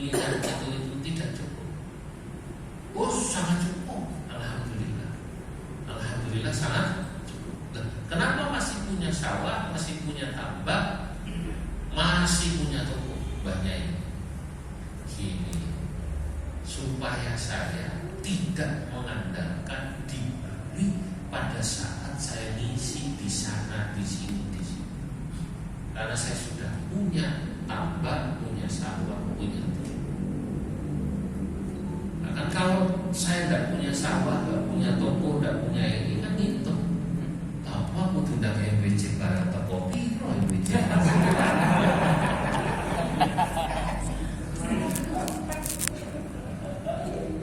ini dan itu tidak cukup. Oh, sangat cukup. Alhamdulillah. Alhamdulillah sangat cukup. Kenapa masih punya sawah, masih punya tambak, masih punya toko? Banyak ini. Gini, supaya saya tidak mengandalkan diberi pada saat saya ngisi di sana, di sini, di sini. Karena saya sudah punya tambak, punya sawah, punya toko. Nah, kan kalau saya tidak punya sawah, tidak punya toko, tidak punya ini kan itu. Apa aku tidak MBC barang toko piro MBC.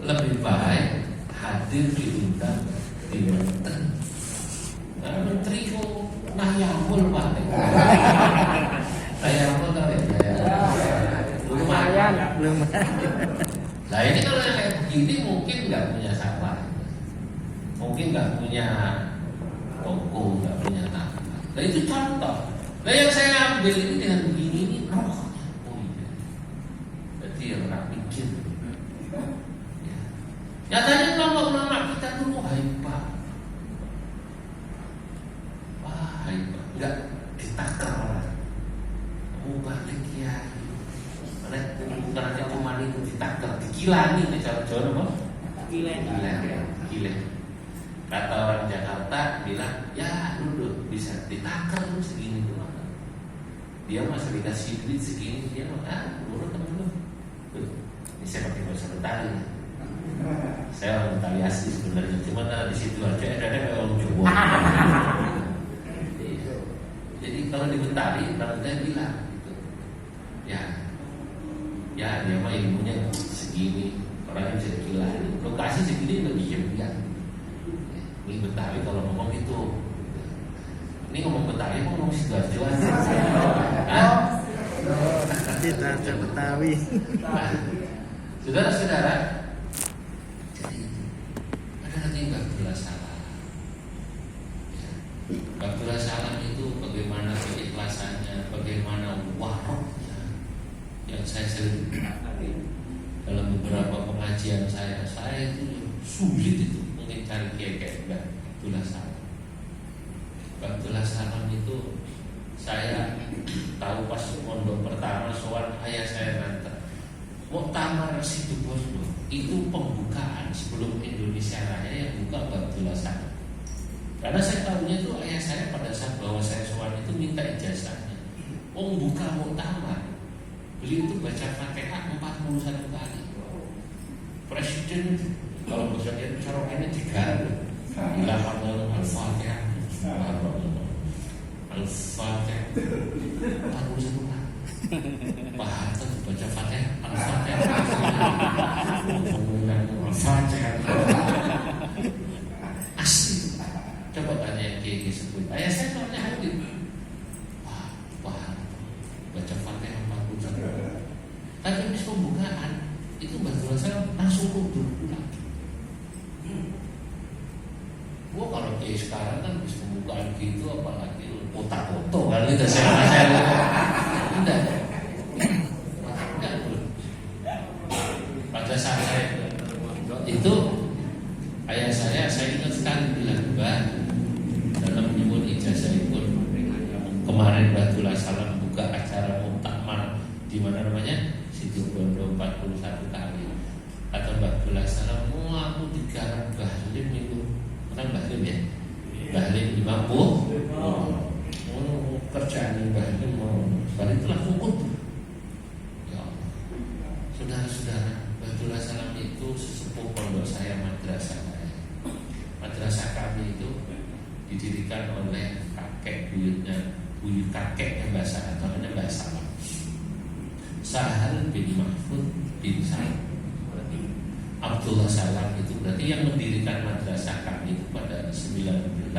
Lebih baik hadir diundang di menteri. Nah, menteri kok nayamul Pak. Nayamul tahu ya? Lumayan. Nah ini kalau yang kayak begini mungkin nggak punya sawah, mungkin nggak punya toko, nggak punya tanah. Nah itu contoh. Nah yang saya ambil ini dengan begini ini rohnya. Oh iya. Berarti yang orang pikir. Nyatanya ulama kita tuh hebat, wah hebat, nggak ditakar orang. Kamu balik kiai, bukan aja cuma itu ditakar, dikilani nih cara Jawa apa? Gile. Kata orang Jakarta bilang, ya lu bisa ditakar lu segini tuh. Dia masih dikasih duit segini, dia menurut temen lu. Ini saya pakai bahasa Betawi. Saya orang Betawi asli sebenarnya, cuma di situ aja ada kayak orang Jawa. Jadi kalau di Betawi, orang saya bilang, gitu. Ya dia mah ilmunya segini, orangnya bisa dikilani. Lokasi segini lebih jembian. Ini Betawi kalau ngomong itu, ini ngomong Betawi, ngomong Sidoarjo aja. Kita Betawi. Saudara-saudara. Nanti Abdullah Salam ya. Abdullah Salam itu bagaimana keikhlasannya, bagaimana waroknya yang saya sering dalam beberapa pengajian saya itu sulit itu mencari kiai Abdullah Salam. Abdullah Salam itu saya tahu pas mondok pertama soal ayah saya ngantar Muktamar Situbondo itu pembukaan sebelum Indonesia Raya yang buka Abdullah Salam. Karena saya tahunya itu ayah saya pada saat bawa saya soal itu minta ijazahnya. Buka muktamar, beliau itu baca Fatihah 41 kali. Presiden kalau misalnya cara ini 3 bilang Al-Fatihah, Al-Fatihah 41 kali. Pak Harto baca Fatihah, Al-Fatihah, Al-Fatihah. Asli. Coba tanya yang kiai sebut. Ayah saya soalnya hadir. Wah, Pak Harto baca Fatihah 41. Tapi habis pembukaan itu Abdullah Salam langsung mundur pulang. Wah kalau kiai sekarang kan habis pembukaan gitu apalagi foto-foto kan itu saya enggak. Pada saat saya itu ayah saya ingat sekali bilang, Mbak, dalam menyebut ijazah itu kemarin Abdullah Salam buka acara muktamar di mana namanya Situbondo 41 kali. Kata Abdullah Salam, aku digarap Bahlim itu, kan Bahlim ya, Bahlim Imam kerjaan Bahlim balik itulah hukum. Ya Allah, saudara-saudara, Abdullah Salam itu sesepuh pondok saya, madrasah kami itu didirikan oleh kakek buyut kakeknya Mbah Salam, namanya Mbah Salam, Sahal bin Mahfud bin Said. Abdullah Salam itu berarti yang mendirikan madrasah kami itu pada 1912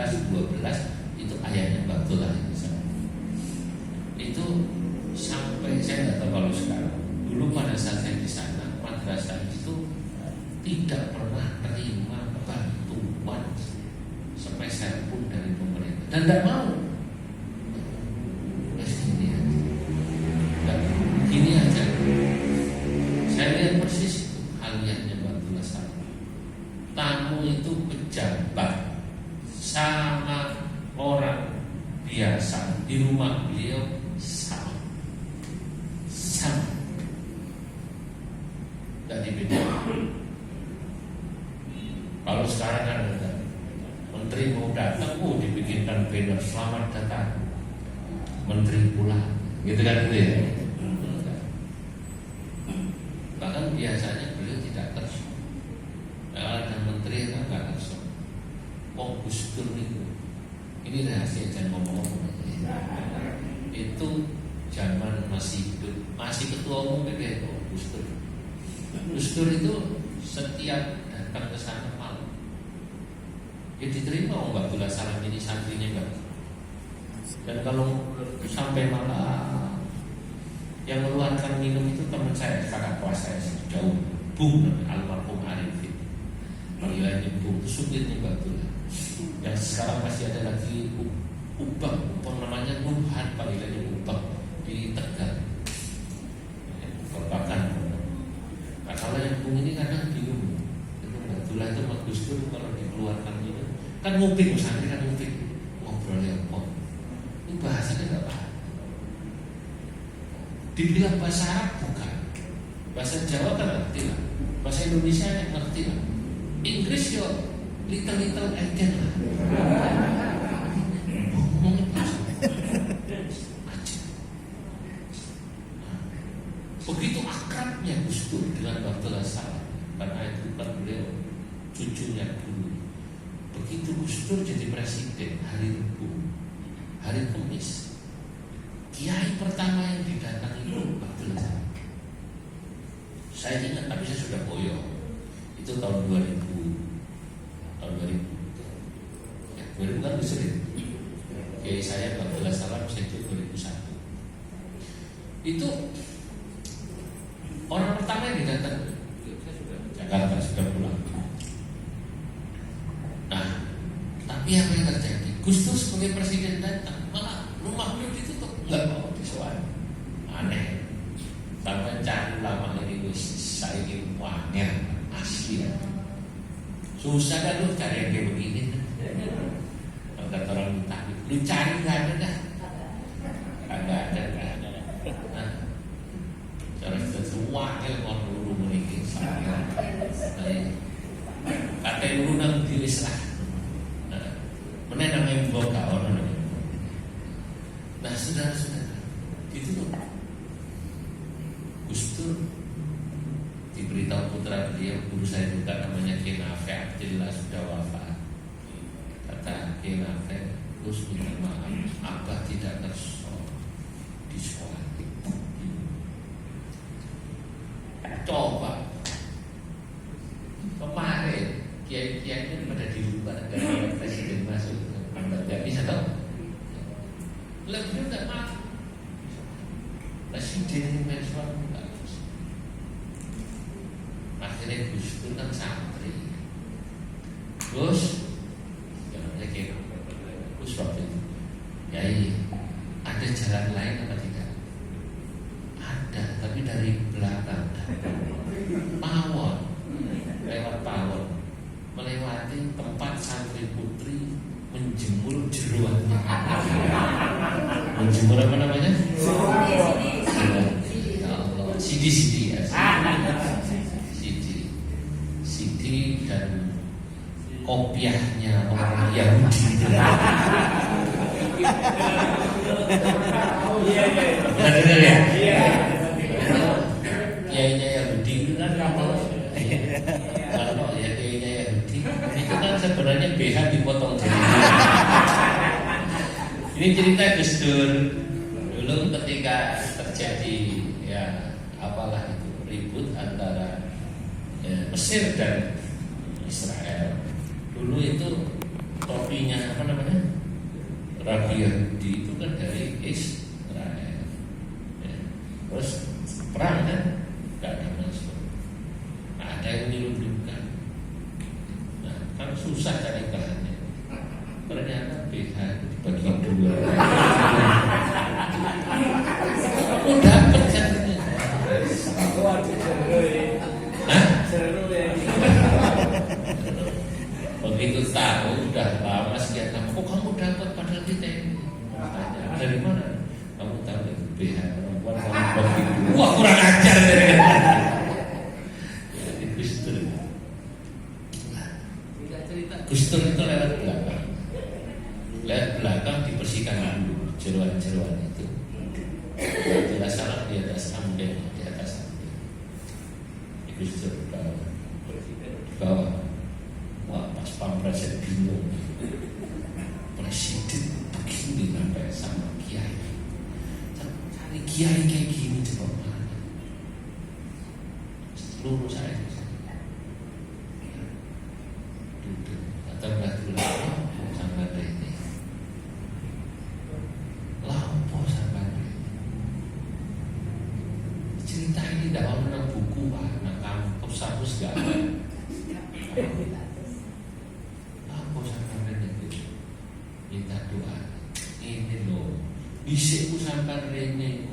itu ayahnya Mbah Abdullah Salam. Itu sampai saya nggak tahu kalau sekarang. Dulu pada saat saya di sana, madrasah itu tidak pernah terima bantuan sepeser pun dari pemerintah dan tidak mau. Gini aja. itu pejabat sama orang biasa di rumah beliau sama, tidak dibedakan. Kalau sekarang kan ada menteri mau datang, dibikinkan banner selamat datang menteri pulang, gitu kan, gitu ya. Bahkan biasanya beliau tidak kerso. Kalau ada menteri kan nggak kerso. Gus Dur itu, ini rahasia, jangan ngomong-ngomong. Itu zaman masih hidup, masih ketua umum PDI, Gus Dur. Gus Dur itu setiap datang ke sana malam, ya diterima Mbak Abdullah Salam ini santrinya Mbak. Dan kalau sampai malam yang mengeluarkan minum itu teman saya, kakak kelas saya jauh, Bung almarhum Arifin. Panggilannya Bung, itu supirnya Mbak Abdullah. Yang sekarang masih ada lagi Ubang namanya Nuhan, panggilannya Ubang di Tegal. Bahkan, nah kalau yang Bung ini kadang bingung. Abdullah itu Mas Gus Dur kalau dikeluarkan itu kan nguping, santri kan nguping, ngobrolnya apa? Ini bahasanya nggak paham. Dibilang bahasa Arab bukan, bahasa Jawa kan ngerti lah, bahasa Indonesia ngerti lah, Inggris yo little again lah. Ngomongin bahasa aja. Begitu akrabnya Gus Dur dengan Abdullah Salam, karena itu kan beliau cucunya dulu. Begitu Gus Dur jadi presiden hari Rabu, hari Kamis, kiai pertama yang didatangi itu Abdullah Salam. Saya ingat, tapi saya sudah boyong. Itu tahun 2000, ya, 2000 kan sering. Kiai saya Abdullah Salam saya itu 2001. Itu orang pertama yang didatangi. Jakarta sudah pulang. Nah, tapi apa yang terjadi? Gus Dur sebagai presiden datang, malah rumah beliau ditutup, nggak mau disuai. Aneh. Sampai cari lama ini Gus, saya ini wahnya asli. Susah kan lu cari yang kayak begini. Kalau kata orang minta, lu cari nggak ada dah. Nggak ada. Nah, cara sesuatu yang dulu memiliki saya. Kata dulu nang diwis lah. Mana namanya boga orang. Nah, saudara-saudara, itu tuh Gus Dur diberitahu putra beliau, guru saya juga namanya Kiai Nafi Abdillah sudah wafat. Kata Kiai Nafi, terus minta maaf, Abah tidak kerso di sekolah. Coba kemarin kiai-kiai ini pada di luar, ada presiden masuk, nggak bisa tahu. Lebih nggak maaf. Presiden ini main suara nggak bisa. Akhirnya Gus Dur kan santri. Gus, jangan lagi Gus waktu itu. Yai, ada jalan lain apa tidak? Ada, tapi dari belakang. Pawon, lewat Pawon, melewati tempat santri putri menjemur jeruannya. Menjemur apa namanya? Sidi ya. Sidi dan kopiahnya orang Yahudi. Benar ya? Kiainya Yahudi itu kan kalau ya kiainya Yahudi itu kan sebenarnya BH dipotong jadi. Ini cerita Gus Dur dulu ketika terjadi ya apalah itu ribut antara Mesir dan Israel. Dulu itu topinya apa namanya? Rabi Yahudi itu kan dari Israel. Ya. Terus perang kan nggak ada masuk. Nah, ada yang menyelundupkan. Nah, kan susah cari bahannya. Ternyata BH dibagi dua. Aku dapat kan? begitu tahu udah lama sekian lama, kok kamu dapat padahal kita ini? Tanya, dari mana? Kamu tahu dari BH perempuan kamu begitu. Wah, kurang ajar deh. Jadi Gus Dur. Tidak cerita. Gus Dur itu lewat belakang. Lewat belakang dibersihkan dulu jeruan-jeruan itu. Jelas salah di atas ambeng, di atas ambeng. Gus Dur bawah. Wah, pas Pampres bingung. Presiden begini sampai sama kiai. Cari kiai kayak gini coba mana? Seluruh saya duduk atau batu sampai ini. Lampu sampai ini. Cerita ini tidak mau menang buku pak, nah kampus gak ada. Lampu sampai ini. Minta doa. Ini loh. Bisikku sampai Rene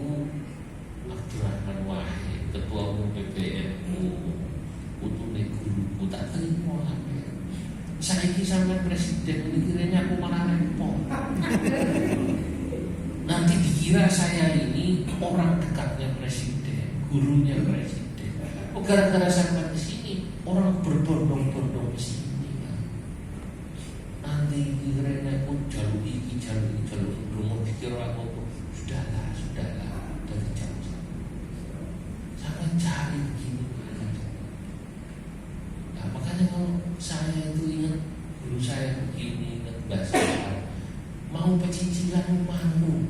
Abdurrahman Wahid, ketua umum PBNU, utune guruku tak terima. Saiki sampai presiden ini kiranya aku malah repot. Nanti dikira saya ini orang dekatnya presiden, gurunya presiden. Oh, gara-gara sampai ke sini orang berbondong-bondong ke sini. Nanti kiranya aku jalur ini belum dikira aku sudahlah dari jauh sampai cari begini. Nah, makanya kalau saya itu ingat guru saya begini, ingat bahasa mau pecicilan malu.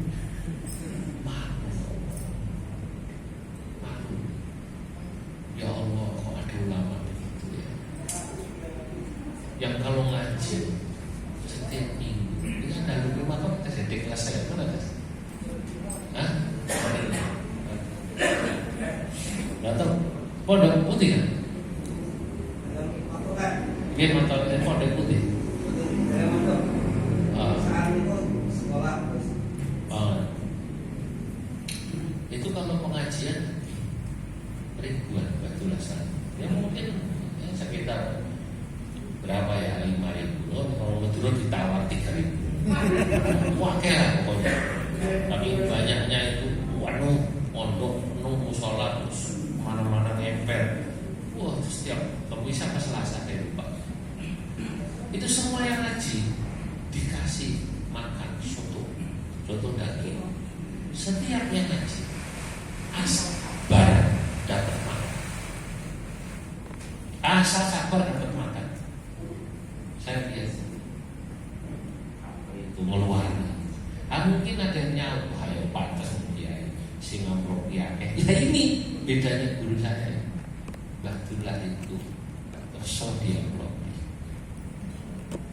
Ya Allah, kok ada ulama begitu ya, yang kalau ngaji setiap minggu ini ada rumah kok kita jadi kelas saya mana guys? Hah? Datang pondok putih kan? Dia motornya pondok putih. Itu kalau pengajian ribuan batu lasan. Ya mungkin ya, sekitar berapa ya, 5.000. Kalau betul ditawar 3.000. Wah kayak pokoknya. Tapi banyaknya itu penuh pondok, penuh musola, terus mana-mana ngemper. Wah, terus setiap kemisah ke Selasa kayak lupa. Itu semua yang ngaji dikasih makan soto daging. Setiap yang ngaji asal barang dapat makan. Asal sabar dapat makan. Saya lihat itu meluarnya. Mungkin ada yang nyaut, ayo pantas kiai, Singapura kiai. Ya ini bedanya guru saya. Batulah itu kesel dia blok.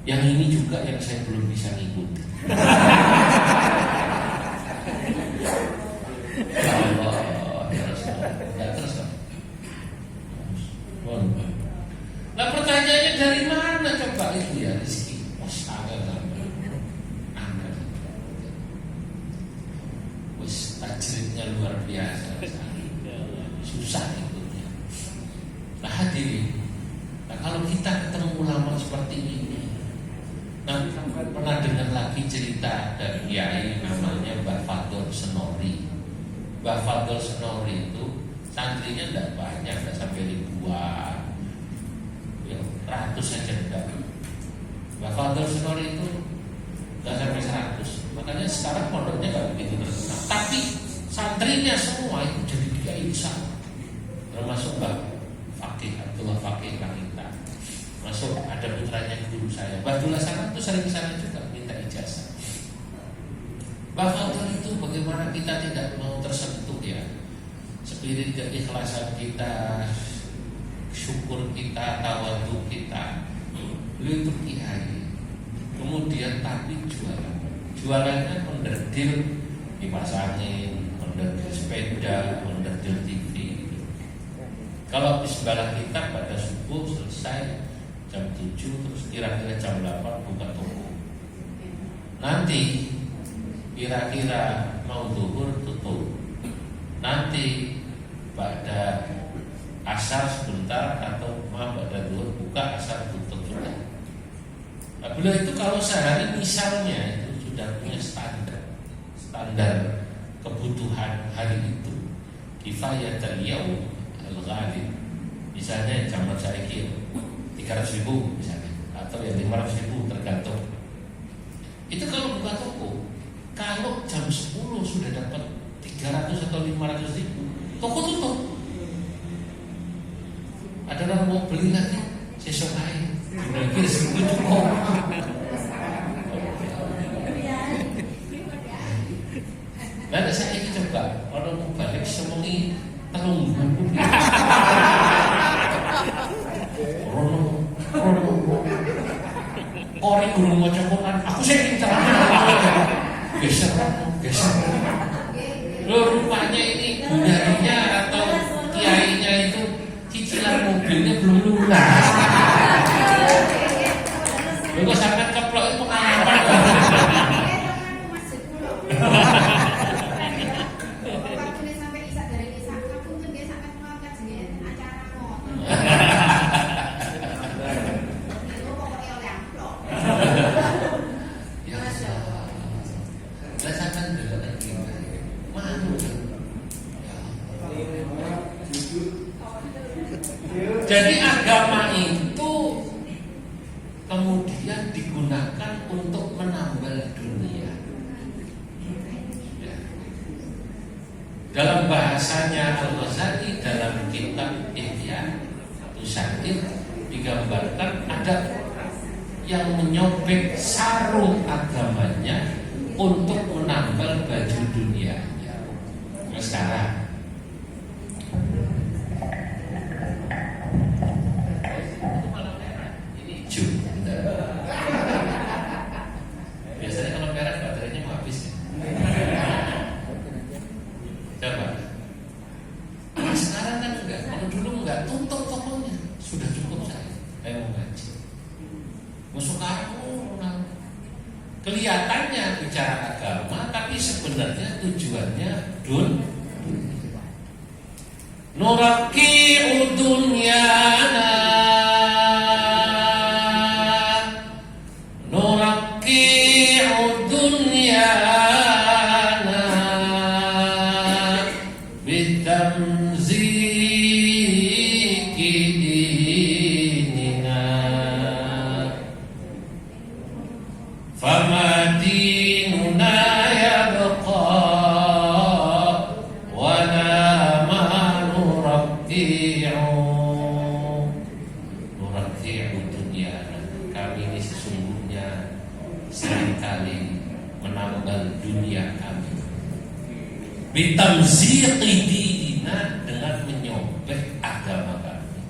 Yang ini juga yang saya belum bisa ngikuti. Allah, ya terus. Nah pertanyaannya dari mana coba itu ya rezeki? Tajridnya luar biasa, susah ikutnya. Nah hadirin, nah kalau kita ketemu ulama seperti ini, nanti pernah dengar lagi cerita dari kiai namanya Mbah Fadl Senori. Mbah Fadl Senori itu santrinya tidak banyak, tidak sampai ribuan, ya, ratus saja tidak. Mbah Fadl Senori itu tidak sampai 100. Makanya sekarang pondoknya nggak begitu terkenal. Tapi santrinya semua itu jadi kiai besar. Termasuk Mbah Fakih Abdullah Fakih kita. Masuk ada putranya guru saya. Mbah Abdullah Sanad itu sering sana juga minta ijazah. Mbah Fadl itu bagaimana kita tidak mau tersentuh ya. Spirit keikhlasan kita, syukur kita, tawadhu kita. Beliau itu kiai. Kemudian tapi jualannya onderdil kipas angin, onderdil sepeda, onderdil TV. Kalau habis balas kitab pada subuh selesai jam 7, terus kira-kira jam 8 buka toko. Nanti kira-kira mau zuhur tutup. Nanti pada asar sebentar atau pada zuhur buka, asar tutup sudah. Nah, beliau itu kalau sehari misalnya itu sudah punya standar kebutuhan hari itu, kifayatul yaum al-ghalib. Misalnya zaman saya kira 300.000 misalnya, atau ya 500.000 tergantung. Itu kalau buka toko, kalau jam 10 sudah dapat 300 atau 500.000, toko tutup. Ada orang mau beli lagi, sesok aja. Lagi sebelum cukup. Nah, saya ini coba kalau mau balik semengi telung buku. Orang guru mau cokokan, aku sering geser. Lo rupanya ini budayanya atau kiainya itu cicilan mobilnya belum lunas. Lo kok sampai keplok itu pengalaman. Jadi agama itu kemudian digunakan untuk menambal dunia. Dalam bahasanya Al-Ghazali dalam kitab Ihya Usair digambarkan ada yang menyobek sarung agamanya untuk menambal baju dunianya. Sekarang biasanya kalau merah baterainya mau habis ya. Coba. Nah, sekarang kan enggak. Kalau dulu enggak, tutup tokonya. Sudah cukup saya mau ngaji. Sekarang kelihatannya bicara agama, tapi sebenarnya tujuannya nuraqi'u dunyana bitamziqi dinina, dengan menyobek agama kami.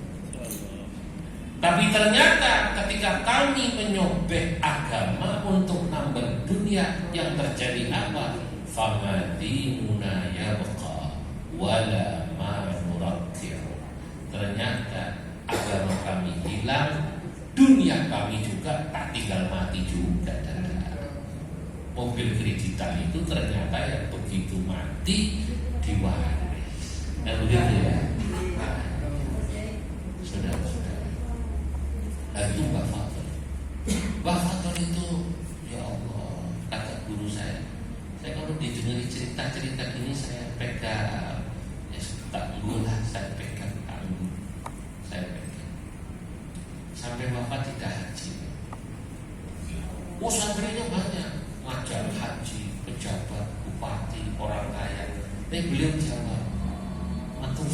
Tapi ternyata ketika kami menyobek agama untuk nambah dunia, yang terjadi apa? Famadinuna yabqa wala ma nuratti'u. Ternyata agama kami hilang, dunia kami juga tak tinggal mati juga. Mobil kreditan itu ternyata yang begitu mati diwaris. Nah begitu ya. Saudara-saudara, itu Mbak Fatul itu, ya Allah, kata guru saya kalau didengar cerita-cerita ini saya pegang, ya tangguh lah, saya pegang tangguh, saya pegang sampai wafat tidak haji. Santrinya banyak, ngajar haji, pejabat, bupati, orang kaya. Tapi beliau jawab, matur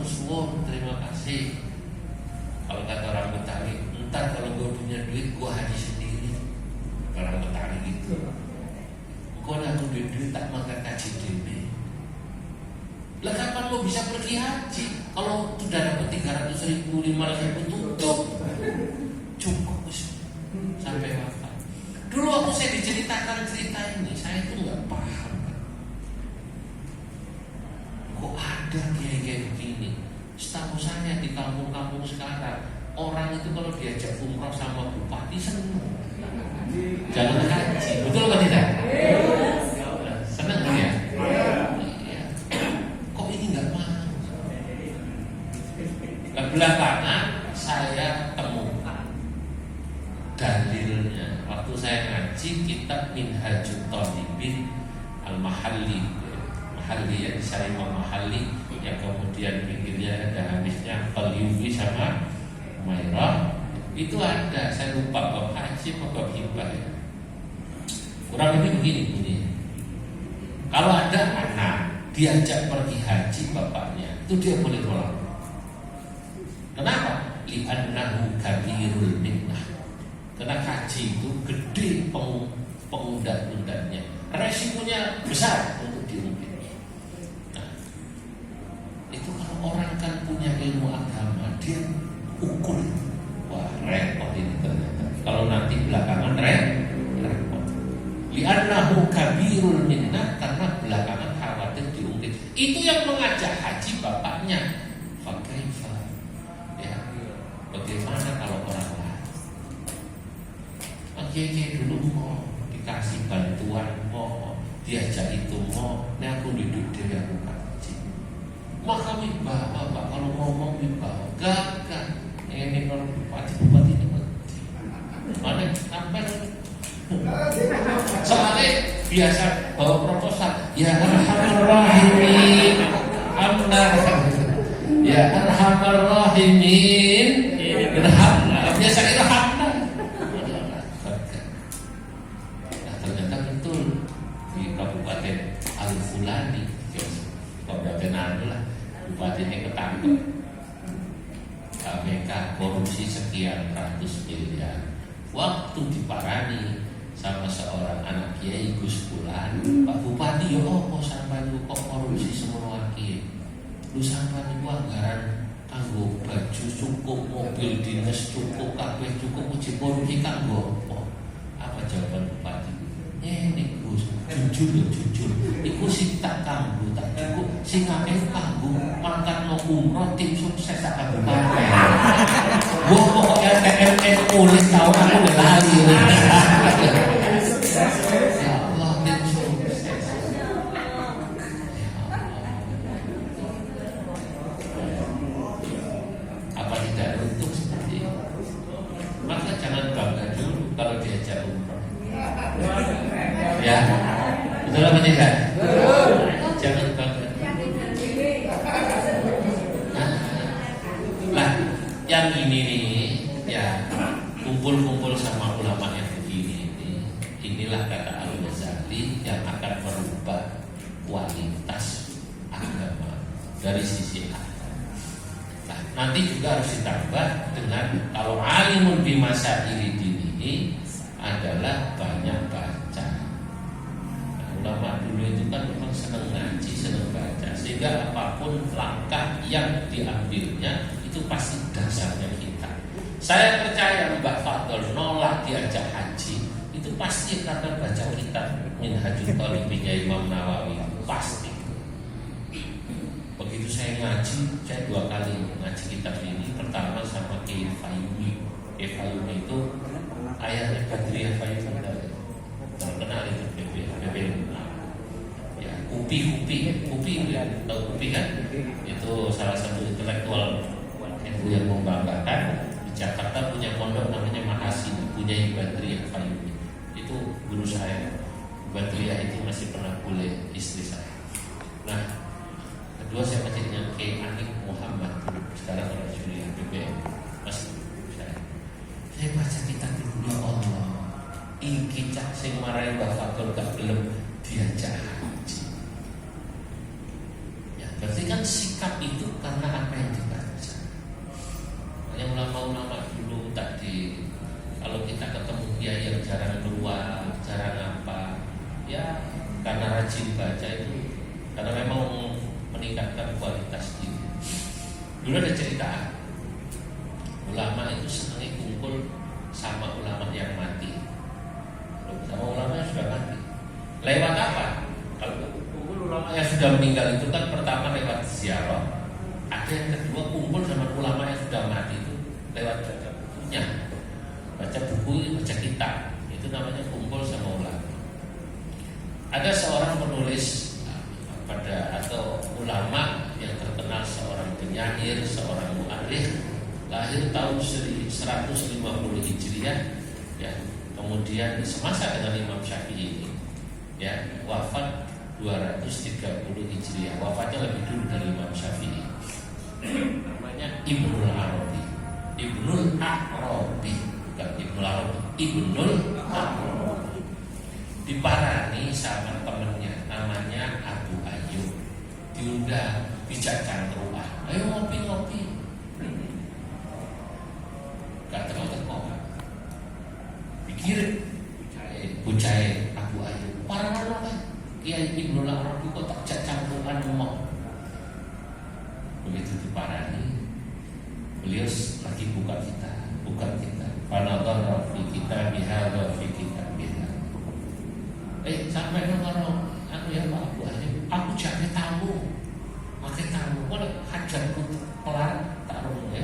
suwun, terima kasih. Kalau kata orang Betawi, entar kalau gue punya duit, gue haji sendiri. Orang Betawi gitu. Gue nak duit tak makan haji dewe. Lah kapan lo bisa pergi haji? Kalau sudah dapat 300.000, 500.000 tutup. Cukup sampai wafat. Dulu saya diceritakan cerita ini, saya itu nggak paham. Kok ada kayak begini? Setahu saya di kampung-kampung sekarang, orang itu kalau diajak umroh sama bupati senang. Jangan haji, betul kan tidak? Senang ya? Iya. Kok ini nggak mau? Belakangan saya temukan dalilnya. Waktu saya ngaji kitab Minhajut Thalibin Al-Mahalli, Mahalli yang saya Imam Mahalli, yang kemudian pinggirnya ada hadisnya Al-Yufi sama Mairah, itu ada, saya lupa bab haji atau bab hibah ya. Kurang lebih begini bunyinya. Kalau ada anak diajak pergi haji bapaknya, itu dia boleh tolak. Kenapa? Li'annahu kabirul minnah. Karena haji itu gede pengundat-undatnya, resikonya besar untuk diungkit. Nah, itu kalau orang kan punya ilmu agama, dia ukur. Wah, repot ini ternyata. Kalau nanti belakangan repot. Li'annahu kabirul minnah, karena belakangan khawatir diungkit. Itu yang mengajak haji bapaknya. Fakaifa, ya, bagaimana kalau orang lain? Kiai dulu mau dikasih bantuan, mau diajak itu, mau ini aku duduk di aku kaji. Maka wibawa, Pak, kalau ngomong wibawa, gagah. Ini kalau bupati ini mana sampai soalnya biasa bawa proposal, ya arhamar rahimin, ya arhamar rahimin, irhamna, biasa irhamna. Nah, ternyata betul di Kabupaten Al-Fulani, Kabupaten Anu lah, bupatinya ketangkep. KPK korupsi sekian ratus miliar. Waktu diparani sama seorang anak kiai Gus Pulan, Pak Bupati, ya apa sampai lu kok korupsi semua kiai? Lu sampai lu anggaran kanggo baju cukup, mobil dinas cukup, kabeh cukup, uji korupsi kanggo apa jawaban Bupati? Ini Gus, jujur, iku sing tak kanggo, tak cukup, sing akeh kanggo mangkat no umroh tim sukses tak kabupaten. Gua pokoknya KMN kulit tahun aku udah lari. Ya Allah, tim sukses. Ya Allah. Apa tidak untuk seperti itu? Maka jangan bangga dulu kalau diajak umroh. Ya, betul apa tidak? Jangan bangga. Nah, yang ini nih, ya kumpul-kumpul sama ulama yang begini ini, inilah kata Al-Ghazali yang akan merubah kualitas agama dari sisi akhlak. Nah, nanti juga harus ditambah dengan kalau alimun bi masaili ini adalah banyak baca. Nah, ulama dulu itu kan memang senang ngaji, senang baca, sehingga apapun langkah yang diambilnya itu pasti dasarnya kita. Saya percaya Mbak Fadl nolak diajak haji itu pasti karena baca kitab Minhajul Thalibin Imam Nawawi, pasti. Begitu saya ngaji, saya 2 kali ngaji kitab ini. Pertama sama Kiai Fayumi. Kiai Fayumi itu ayahnya Badriyah Fayumi, terkenal itu BB. Ya, Upi ya, tahu Upi kan? Itu salah satu intelektual yang membanggakan. Di Jakarta punya pondok namanya Mahasi, punya Badriyah Fayumi. Itu guru saya. Badriyah itu masih pernah boleh istri saya. Nah, kedua saya masih dengan Kiai Anik Muhammad, sekarang orang Julian BBM. Masih saya baca kitab dulu, ya Allah, iki cak sing marahin Mbak Fadl gak belum diajak haji. Ya, berarti kan sikap itu karena apa yang dibaca. Yang ulama-ulama dulu tadi, kalau kita ketemu kiai yang jarang keluar, jarang apa, ya karena rajin baca itu, karena memang meningkatkan kualitas diri. Dulu ada cerita, ulama itu senangnya kumpul sama ulama yang mati, sama ulama yang sudah mati. Lewat apa? Kalau kumpul ulama yang sudah meninggal itu kan pertama lewat ziarah. Ada yang kedua kumpul sama ulama yang sudah mati itu lewat baca bukunya, baca buku, baca kitab. Itu namanya kumpul sama ulama. Ada seorang penulis atau ulama yang terkenal, seorang penyair, seorang mu'arikh, lahir tahun 150 Hijriah, Ya, kemudian semasa dengan Imam Syafi'i ini, ya, wafat 230 Hijriah, wafatnya lebih dulu dari Imam Syafi'i. Namanya Ibnul Arabi. Ibnul Arabi, bukan Ibnul Arabi, Ibnul Arabi. Diparani sama temennya, namanya Abu Ayyub. Diundang, bijak cangkruan, ayo ngopi-ngopi. Gak teko-teko. Pikir bucai Abu Ayyub. Para kan Kiai Ibnul Arabi kok tak jak cangkruan ngomong. Begitu diparani, beliau lagi buka kita. Fanadhara fi kitabiha fi kitabiha. Sampai karo aku ya Pak Abu Ayyub, aku jake tamu. Pakai tamu, kok hajatku kelar tak rung ya.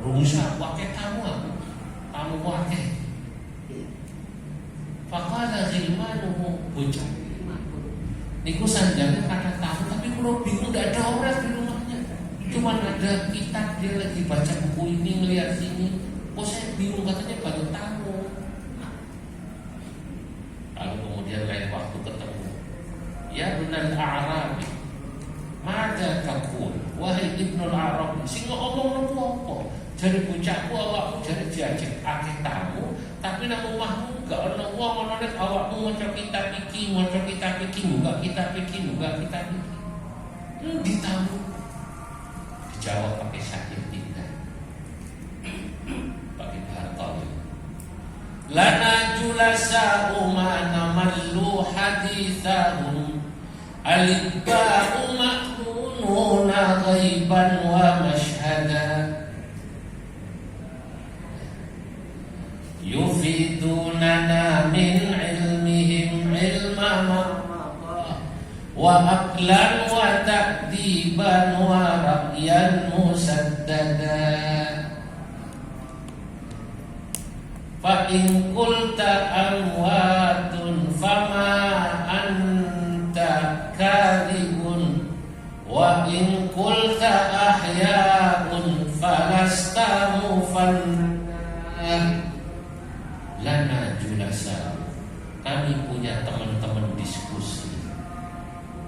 Rusak pakai tamu aku. Tamu pakai. Faqala ghilmanuhu bocah. Niku sanjane kata tamu, tapi kalau bingung enggak ada orang di rumahnya. Cuma ada kitab, dia lagi baca buku ini, ngelihat sini. Kok saya bingung, katanya banyak tamu. Lalu kemudian lain waktu ketemu. Ya benar Arabi. Mada takun, wahai Ibnul Arabi. Sing ngomong apa? Jare bocahku awakmu jare diajak akeh tamu, tapi nang omahmu gak ana wong ana nek awakmu maca kitab iki, buka kitab iki. Di tamu. Dijawab pakai syair tidak. Pakai bahasa. Lana julasa umana mallu hadithahum al-ibba'u ma'mununa ghaiban wa mashhada yufidunana min ilmihim ilma ma'mada wa aqlan wa ta'diban wa ra'yan musaddada fa in qulta amwatun fama kadhibun wa in qulta ahya'un falasta mufanna. Lana julasa, kami punya teman-teman diskusi.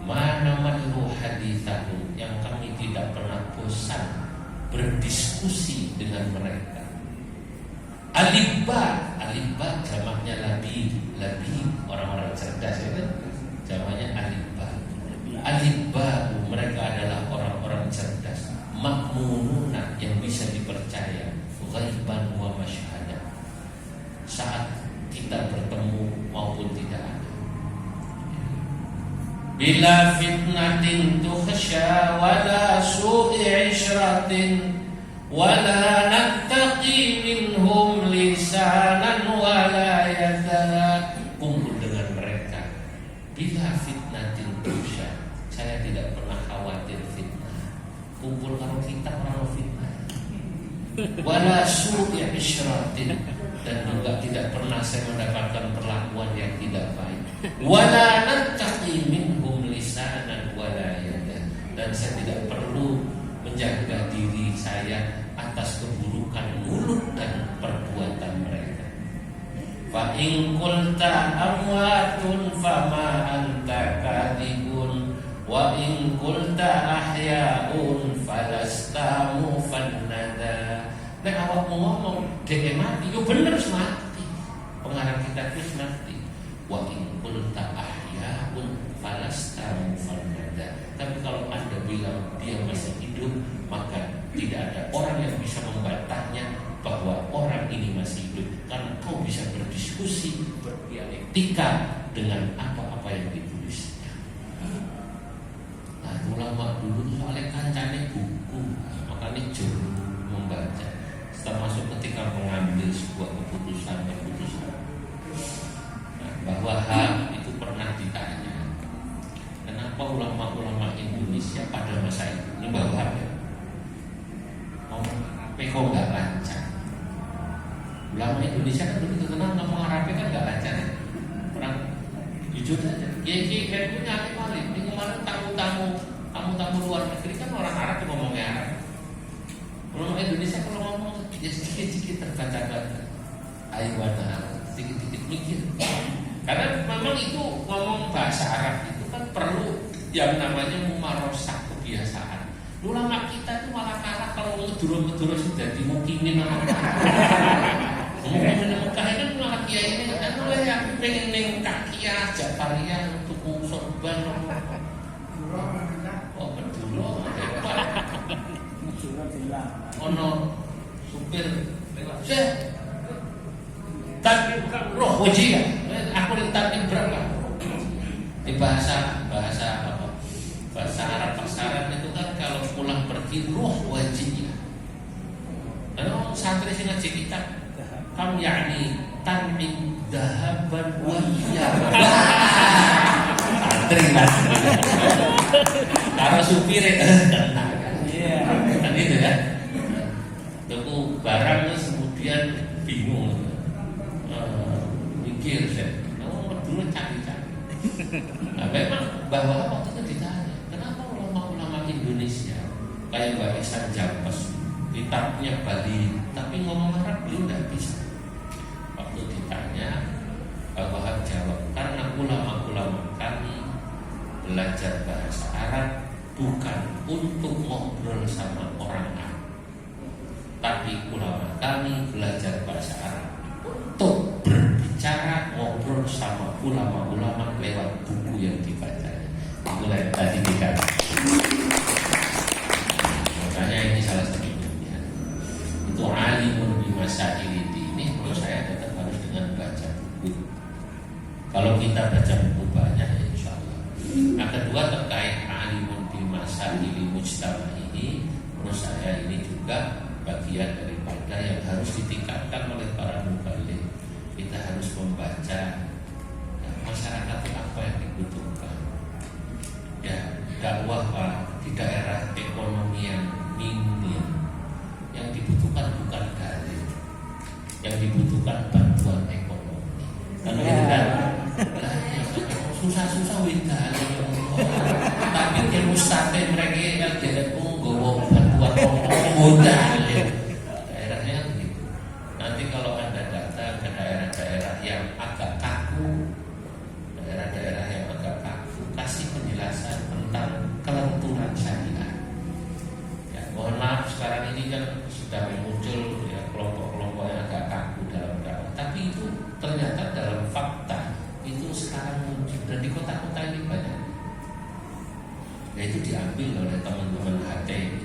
Mana manlu hadithahu, yang kami tidak pernah bosan berdiskusi dengan mereka. Alibba jamaknya labib, orang-orang cerdas ya kan? Jamaknya alibba, mereka adalah orang-orang cerdas, makmununa, yang bisa dipercaya, ghaiban wa masyhada, saat kita bertemu maupun tidak ada. Bila fitnatin tukhsha wala su'i ishratin wala nattaqi minhum lisanan wala yadha. Kumpul dengan mereka. Bila fitnatin tukhsha, saya tidak pernah khawatir fitnah. Kumpul kalau kita pernah fitnah. Wala su'i ishratin, dan juga tidak pernah saya mendapatkan perlakuan yang tidak baik. Wala nattaqi minhum lisanan wala yada, dan saya tidak perlu menjaga diri saya atas keburukan mulut dan perbuatan mereka. Fa in qulta amwatun fama anta kadhibun wa in qulta ahya'un falasta mufannada. Nek awakmu ngomong dhek mati, yo bener mati. Pengarang kitab wis mati. Wa in qulta ahya'un falasta mufannada. Tapi kalau Anda bilang dia masih hidup, maka tidak ada orang yang bisa membantahnya bahwa orang ini masih hidup, karena kau bisa berdiskusi, berdialektika dengan apa-apa yang ditulisnya. Nah, ulama dulu soalnya kancane buku, makanya juru membaca. Termasuk ketika mengambil sebuah keputusan, bahwa hal itu pernah ditanya, kenapa ulama-ulama Indonesia pada masa itu, ini bahwa ya, ngomong Arabe kok nggak lancar. Ulama Indonesia kan dulu terkenal ngomong Arabe kan nggak lancar ya. Orang jujur saja. Kiai punya kemarin, ini kemarin tamu-tamu luar negeri kan orang Arab yang ngomongnya Arab. Ulama Indonesia kalau ngomong ya sedikit-sedikit terbaca-baca. Ayo dikit-dikit mikir. Karena memang itu ngomong bahasa Arab itu kan perlu yang namanya mumarosah, kebiasaan. Ulama kita itu malah kalah kalau ngedurung-ngedurung sudah dimukimin sama Mukimin Mekah kan malah kiai ini kan oleh yang pengen neng kakia Japaria untuk sorban. Oh betul ono supir tapi roh wajib aku ditanya berapa di bahasa apa bahasa Arab pasaran itu kan kalau pulang pergi roh wajib kalau santri sing ngaji kita kam yakni tanmin dahaban wajib santri lah kalau supir kan itu kan itu barang terus kemudian bingung mikir dulu cari-cari. Nah, memang bahwa waktu itu ditanya kenapa ulama-ulama Indonesia kayak Mbak Ihsan Jampes kitabnya Bali tapi ngomong Arab beliau nggak bisa. Waktu ditanya bahwa jawab karena ulama-ulama kami belajar bahasa Arab bukan untuk ngobrol sama orang Arab, tapi ulama kami belajar bahasa Arab untuk berbicara ngobrol sama ulama-ulama lewat buku yang dibacanya. Itulah yang tadi dikatakan. Makanya ini salah satu pilihan. Itu alimun bimasail ini menurut saya tetap harus dengan baca buku. Kalau kita baca buku banyak ya insya Allah. Nah kedua terkait alimun bimasail mujtama ini menurut saya ini juga bagian daripada yang harus ditingkatkan oleh para mubalik. Kita harus membaca masyarakat itu apa yang dibutuhkan. Ya, dakwah di daerah ekonomi yang minim, yang dibutuhkan bukan dalil, yang dibutuhkan bantuan ekonomi. Karena itu kan susah-susah dalil, tapi di mustahil mereka yang tidak menggawa bantuan ekonomi. Daerahnya begitu. Nanti kalau Anda datang ke daerah-daerah yang agak kaku, daerah-daerah yang agak kaku, kasih penjelasan tentang kelenturan syariat. Ya, mohon maaf sekarang ini kan sudah muncul ya kelompok-kelompok yang agak kaku dalam dakwah. Tapi itu ternyata dalam fakta itu sekarang muncul dan di kota-kota ini banyak. Ya itu diambil oleh teman-teman HTI